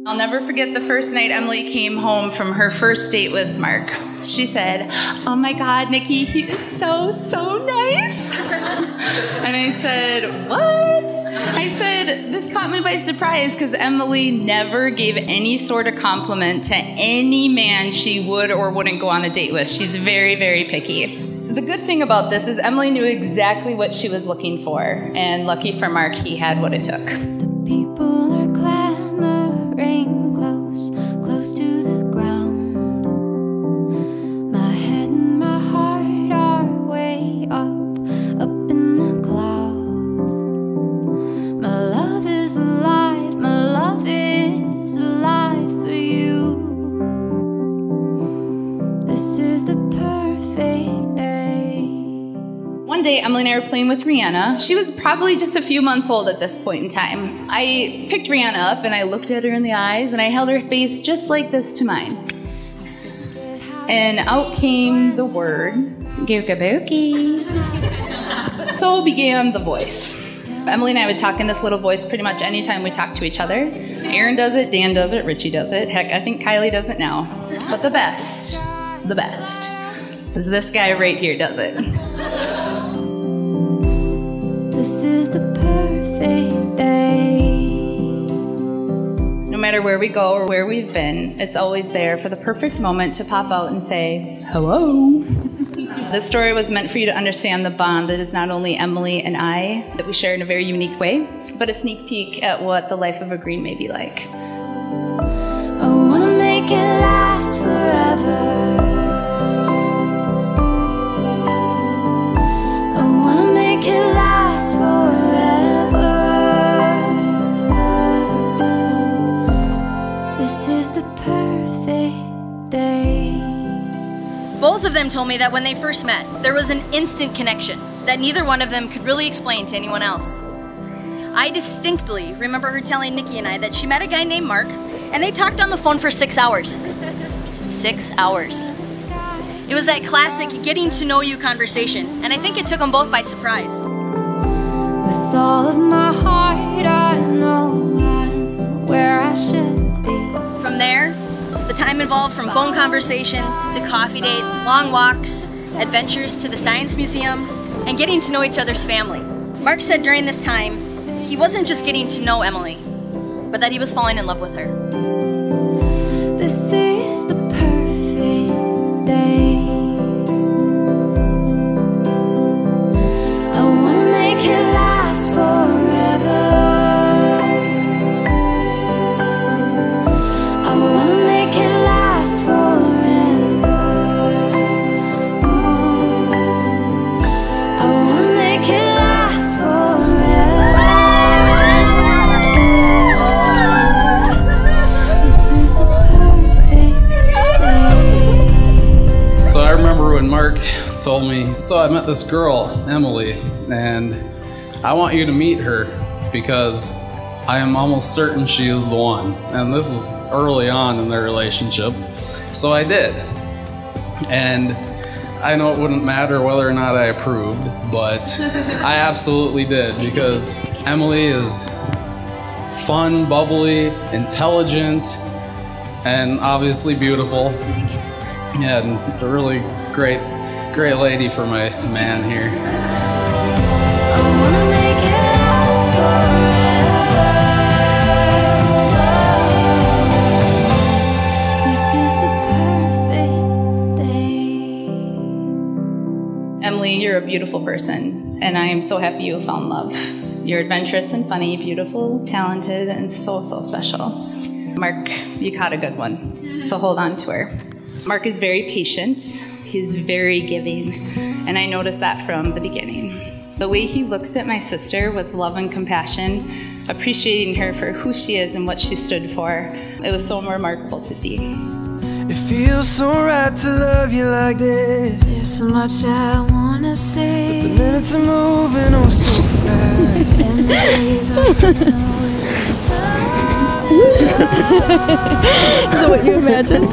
I'll never forget the first night Emily came home from her first date with Mark. She said, "Oh my God, Nikki, he is so nice." And I said, "What?" I said, this caught me by surprise because Emily never gave any sort of compliment to any man she would or wouldn't go on a date with. She's very, very picky. The good thing about this is Emily knew exactly what she was looking for, and lucky for Mark, he had what it took. The people are clamoring close to the ground. My head and my heart are way up in the clouds. My love is alive, my love is alive for you. This is the perfect day. One day, Emily and I were playing with Rihanna. She was probably just a few months old at this point in time. I picked Rihanna up and I looked at her in the eyes and I held her face just like this to mine. And out came the word, "Gooka-bookie." But so began the voice. Emily and I would talk in this little voice pretty much anytime we talked to each other. Aaron does it, Dan does it, Richie does it. Heck, I think Kylie does it now. But the best, is this guy right here does it. This is the perfect day. No matter where we go or where we've been, it's always there for the perfect moment to pop out and say, "Hello." This story was meant for you to understand the bond that is not only Emily and I, that we share in a very unique way, but a sneak peek at what the life of a Green may be like. I wanna make it last forever. I wanna make it last forever. This is the perfect day. Both of them told me that when they first met, there was an instant connection that neither one of them could really explain to anyone else. I distinctly remember her telling Nikki and I that she met a guy named Mark, and they talked on the phone for 6 hours. 6 hours. It was that classic getting to know you conversation, and I think it took them both by surprise. With all of my heart, I know I'm where I should be. From there, the time involved from phone conversations to coffee dates, long walks, adventures to the science museum, and getting to know each other's family. Mark said during this time, he wasn't just getting to know Emily, but that he was falling in love with her. This is the perfect day. I wanna make it last forever. I wanna make it last forever. I wanna make it last forever. This is the perfect day. So I remember when Mark told me, "So I met this girl, Emily, and I want you to meet her because I am almost certain she is the one." And this was early on in their relationship. So I did. And I know it wouldn't matter whether or not I approved, but I absolutely did, because Emily is fun, bubbly, intelligent, and obviously beautiful. And a really great lady for my man here. I wanna make it last forever. This is the perfect day. Emily, you're a beautiful person, and I am so happy you found love. You're adventurous and funny, beautiful, talented, and so special. Mark, you caught a good one, so hold on to her. Mark is very patient, he's very giving, and I noticed that from the beginning. The way he looks at my sister with love and compassion, appreciating her for who she is and what she stood for, it was so remarkable to see. It feels so right to love you like this. There's so much I wanna say, The minutes are moving oh so fast. and the days are so Is that what you imagined?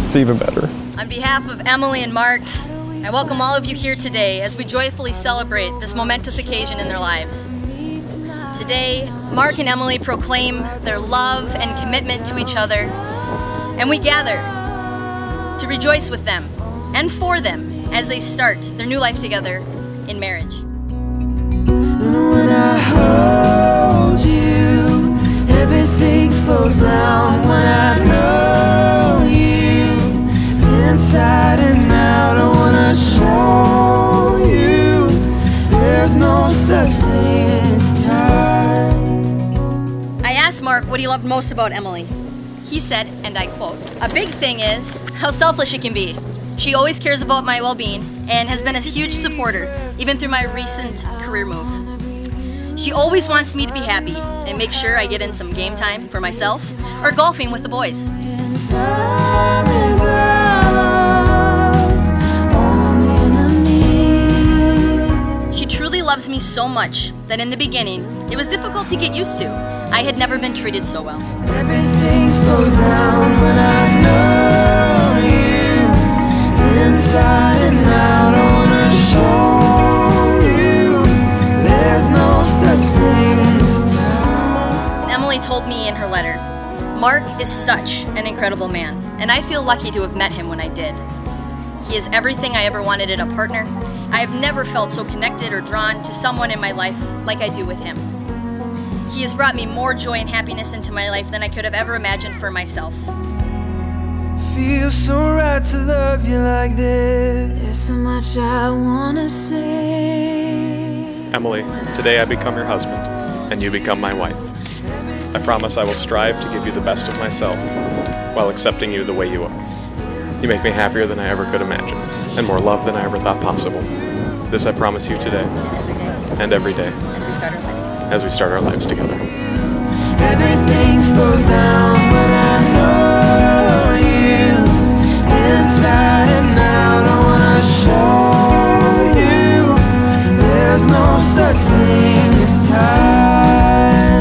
It's even better. On behalf of Emily and Mark, I welcome all of you here today as we joyfully celebrate this momentous occasion in their lives. Today, Mark and Emily proclaim their love and commitment to each other, and we gather to rejoice with them and for them as they start their new life together in marriage. When I hold you, everything slows down. When I know you, inside and out, I wanna show you there's no such thing as time. I asked Mark what he loved most about Emily. He said, and I quote, "A big thing is how selfless she can be. She always cares about my well-being and has been a huge supporter, even through my recent career move. She always wants me to be happy and make sure I get in some game time for myself or golfing with the boys. Time is our only enemy. She truly loves me so much that in the beginning, it was difficult to get used to. I had never been treated so well. Everything slows down when I know you, inside and out. I wanna show you there's no such thing as time." Emily told me in her letter, "Mark is such an incredible man, and I feel lucky to have met him when I did. He is everything I ever wanted in a partner. I have never felt so connected or drawn to someone in my life like I do with him. He has brought me more joy and happiness into my life than I could have ever imagined for myself." Feels so right to love you like this. There's so much I wanna say. Emily, today I become your husband, and you become my wife. I promise I will strive to give you the best of myself, while accepting you the way you are. You make me happier than I ever could imagine, and more loved than I ever thought possible. This I promise you today, and every day, as we start our lives together. Everything slows down when I know you, inside and out. I wanna show you there's no such thing as time.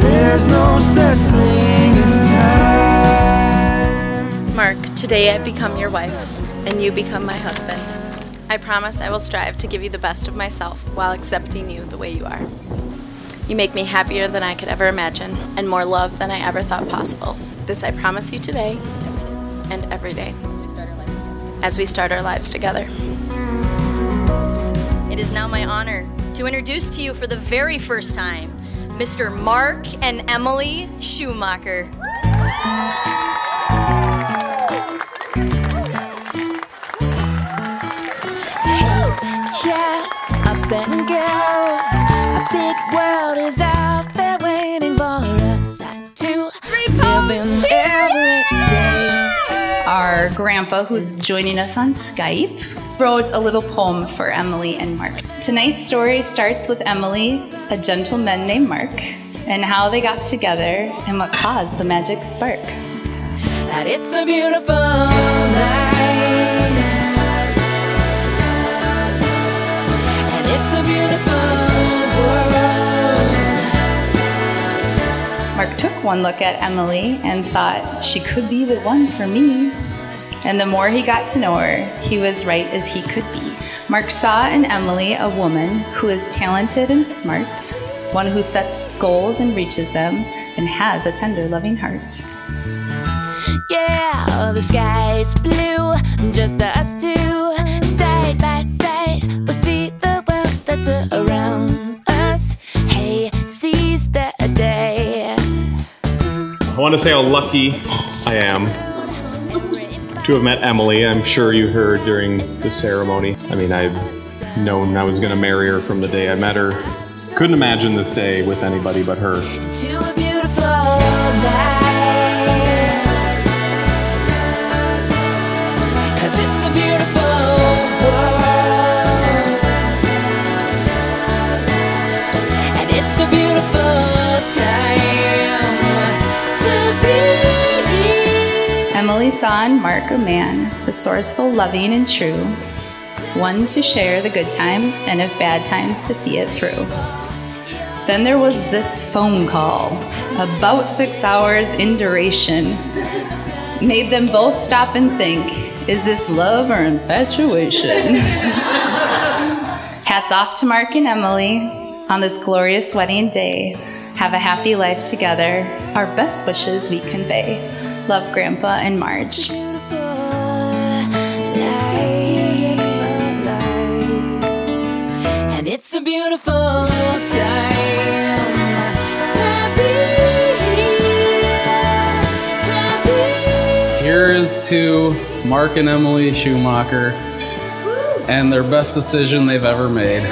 There's no such thing as time. Mark, today I become your wife, and you become my husband. I promise I will strive to give you the best of myself while accepting you the way you are. You make me happier than I could ever imagine, and more loved than I ever thought possible. This I promise you today, and every day, as we start our lives together. It is now my honor to introduce to you for the very first time, Mr. Mark and Emily Schumacher. Yeah, up and go. A big world is out there waiting for us to live in every day. Our grandpa, who's joining us on Skype, wrote a little poem for Emily and Mark. Tonight's story starts with Emily, a gentleman named Mark, and how they got together and what caused the magic spark. That it's a beautiful night. It's a beautiful world. Mark took one look at Emily and thought she could be the one for me. And the more he got to know her, he was right as he could be. Mark saw in Emily a woman who is talented and smart, one who sets goals and reaches them, and has a tender, loving heart. Yeah, the sky's blue, just us two, side by side. We'll see the world that's around us. Hey, seize the day. I want to say how lucky I am to have met Emily. I'm sure you heard during the ceremony. I mean, I've known I was going to marry her from the day I met her. Couldn't imagine this day with anybody but her. To a beautiful life. 'Cause it's a beautiful world. And it's a beautiful time to be. Emily saw in Mark a man, resourceful, loving, and true, one to share the good times and if bad times to see it through. Then there was this phone call, about 6 hours in duration, made them both stop and think, is this love or infatuation? Hats off to Mark and Emily. On this glorious wedding day, have a happy life together. Our best wishes we convey. Love, Grandpa and Marge. And it's a beautiful time to be. Here is to Mark and Emily Schumacher and their best decision they've ever made.